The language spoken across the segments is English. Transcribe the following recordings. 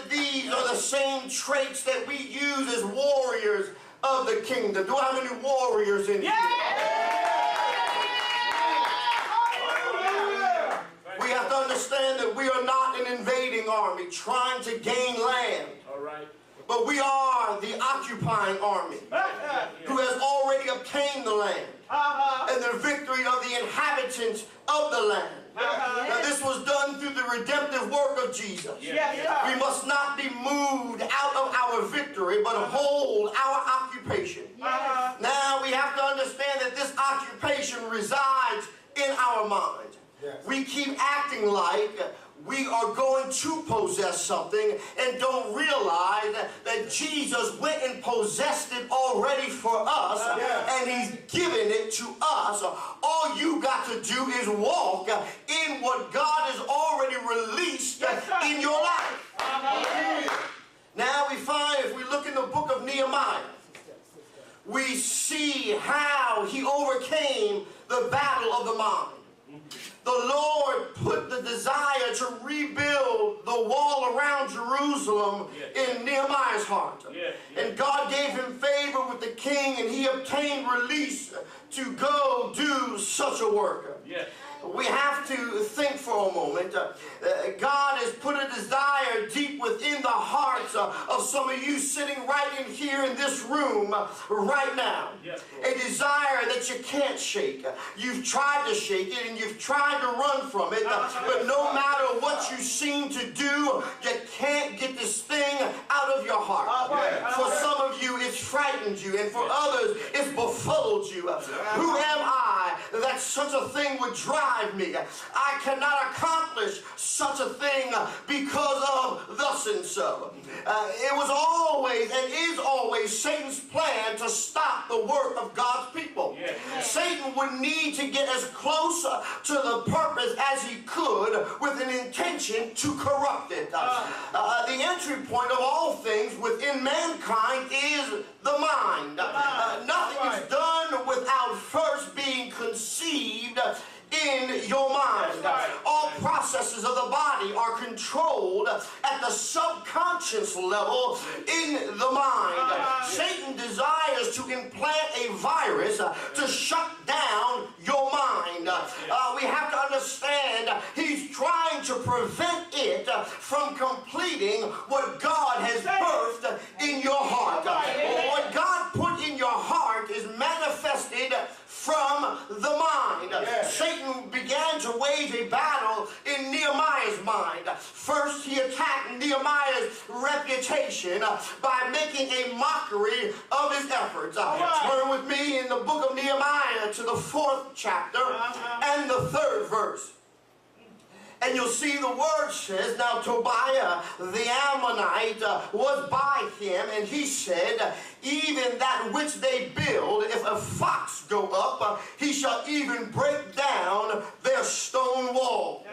that these are the same traits that we use as warriors of the kingdom? Do I have any warriors in here? We have to understand that we are not an invading army trying to gain land. All right. But we are the occupying army who has already obtained the land and the victory of the inhabitants of the land. Now this was done through the redemptive work of Jesus. We must not be moved out of our victory, but hold our occupation. Now we have to understand that this occupation resides in our minds. We keep acting like we are going to possess something and don't realize that Jesus went and possessed it already for us, and He's given it to us. All you got to do is walk in what God has already released in your life. Now we find, if we look in the book of Nehemiah, we see how he overcame the battle of the mind. The Lord put the desire to rebuild the wall around Jerusalem in Nehemiah's heart. And God gave him favor with the king, and he obtained release to go do such a work. We have to think for a moment. God has put a desire deep within the hearts of some of you sitting right in here in this room right now. A desire that you can't shake. You've tried to shake it and you've tried to run from it, but no matter what you seem to do, you can't get this thing out of your heart. For some of you, it's frightened you, and for others, it's befuddled you. Who am I that such a thing would drive me? I cannot accomplish such a thing because of thus and so. It was always and is always Satan's plan to stop the work of God's people. Satan would need to get as close to the purpose as he could with an intention to corrupt it. The entry point of all things within mankind is the mind. Nothing is done without first being conceived in your mind. All processes of the body are controlled at the subconscious level in the mind. Satan desires to implant a virus to shut down your mind. We have to understand he's trying to prevent it from completing what God has birthed in your heart. What God put in your heart is manifested from the mind. Satan began to wage a battle in Nehemiah's mind. First, he attacked Nehemiah's reputation by making a mockery of his efforts. Turn with me in the book of Nehemiah to the 4th chapter and the 3rd verse. And you'll see the word says, now Tobiah the Ammonite was by him, and he said, even that which they build, if a fox go up, he shall even break down their stone wall.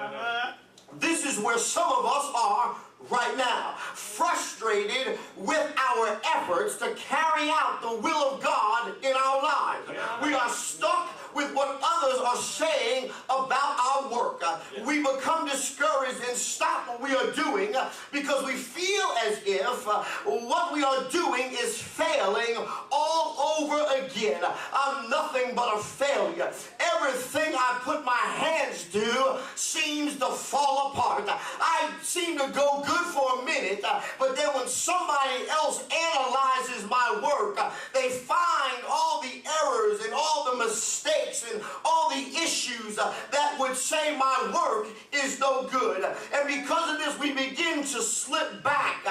This is where some of us are right now, frustrated with our efforts to carry out the will of God in our lives. We are stuck with what others are saying about our work. We become discouraged and stop what we are doing because we feel as if what we are doing is failing all over again. I'm nothing but a failure. Everything I put my hands to seems to fall apart. I seem to go good for a minute, but then when somebody else analyzes my work, they find all the errors and all the mistakes and all the issues that would say my work is no good. And because of this, we begin to slip back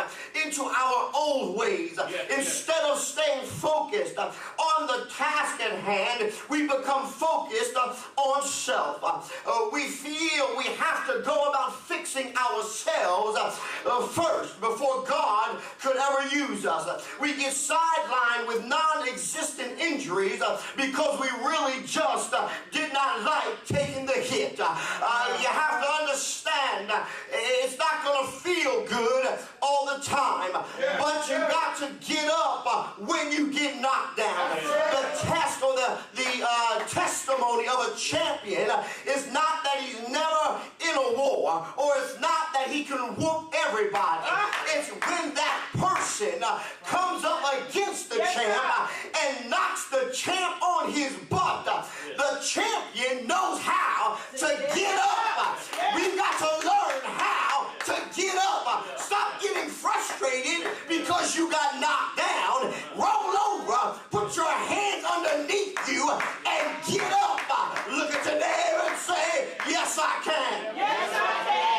into our old ways. Instead of staying focused on the task at hand, we become focused on self. We feel we have to go about fixing ourselves first before God could ever use us. We get sidelined with non-existent injuries because we really just did not like taking the hit. You have to understand it's not going to feel good all the time, but you got to get up when you get knocked down. The test or the testimony of a champion is not that he's never in a war, or it's not that he can whoop every everybody. It's when that person comes up against the champ and knocks the champ on his butt. The champion knows how to get up. We've got to learn how to get up. Stop getting frustrated because you got knocked down. Roll over, put your hands underneath you, and get up. Look at your neighbor and say, yes, I can. Yes, I can.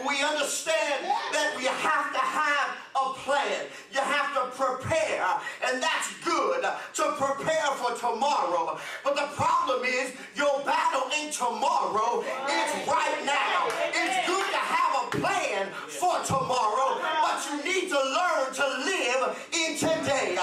We understand that we have to have a plan. You have to prepare, and that's good to prepare for tomorrow. But the problem is your battle ain't tomorrow, it's right now. It's good to have a plan for tomorrow, but you need to learn to live in today.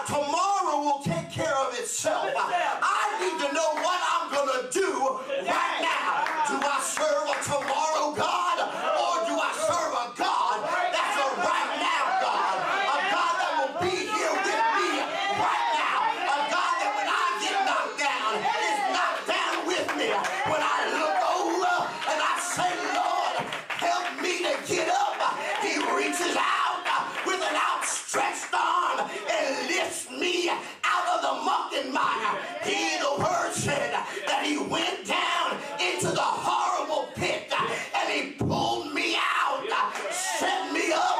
Tomorrow will take care of itself. I need to know what I'm going to do right now. Do I serve a tomorrow God, or do I serve a God that's a right now God? A God that will be here with me right now. A God that when I get knocked down, is knocked down with me. When I look over and I say, Lord, help me to get up, he reaches out with an outstretched arm and lifts me out of the muck and mire. The word said that he went down into the horrible pit and he pulled me out, set me up,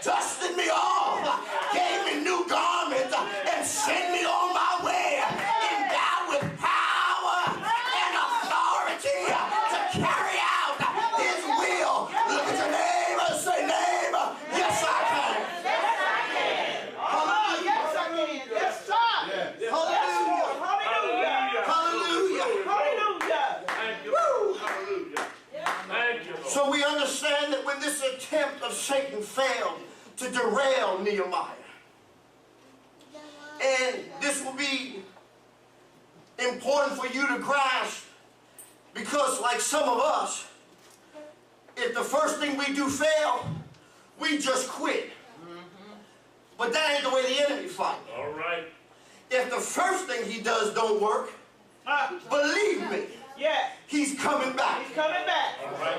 dusted me off, gave me new garments, and sent me on my way, endowed with power and authority to carry out his will. Look at your neighbor and say, neighbor, yes I can. Yes, I can. Hallelujah. Yes, I can. Yes, sir. Hallelujah. Hallelujah. Hallelujah. Hallelujah. Thank you. Woo. Hallelujah. Thank you, Lord. So we understand that when this attempt of Satan failed to derail Nehemiah, and this will be important for you to grasp, because like some of us, if the first thing we do fail, we just quit. But that ain't the way the enemy fights. All right. If the first thing he does don't work, believe me, Yeah, he's coming back. he's coming back. All right.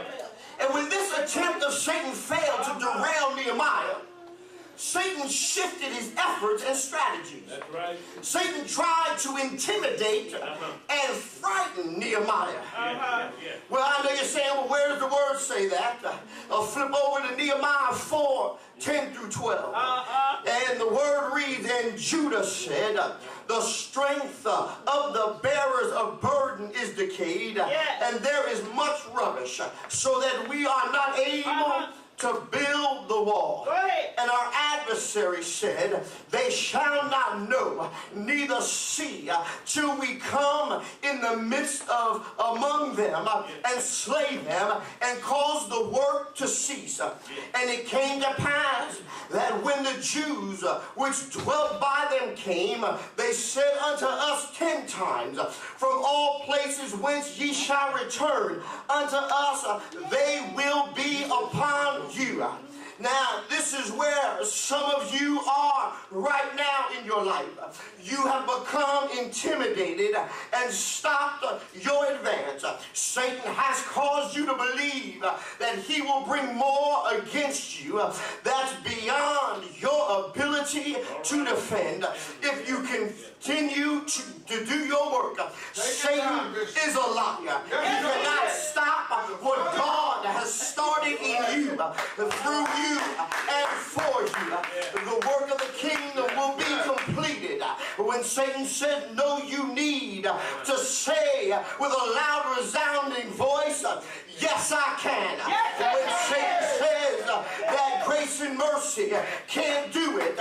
And when this attempt of Satan failed to derail Nehemiah, Satan shifted his efforts and strategies. That's right. Satan tried to intimidate and frighten Nehemiah. Uh-huh. Yeah. Well, I know you're saying, well, where does the word say that? Flip over to Nehemiah 4, 10 through 12. And the word reads, and Judah said, the strength of the bearers of burden is decayed, and there is much rubbish, so that we are not able to build the wall. Go ahead. And our adversary said, they shall not know, neither see, till we come in the midst of among them and slay them and cause the work to cease. And it came to pass that when the Jews which dwelt by them came, they said unto us 10 times, from all places whence ye shall return unto us, they will be upon you. Now, this is where some of you are right now in your life. You have become intimidated and stopped your advance. Satan has caused you to believe that he will bring more against you that's beyond your ability to defend. If you continue to do your work, Satan is a liar. He cannot stop what God has started in you, through you, and for you. The work of the kingdom will be completed. When Satan said, no, you need to say with a loud resounding voice, yes, I can. When Satan says that grace and mercy can't do it,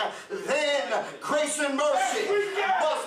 then grace and mercy must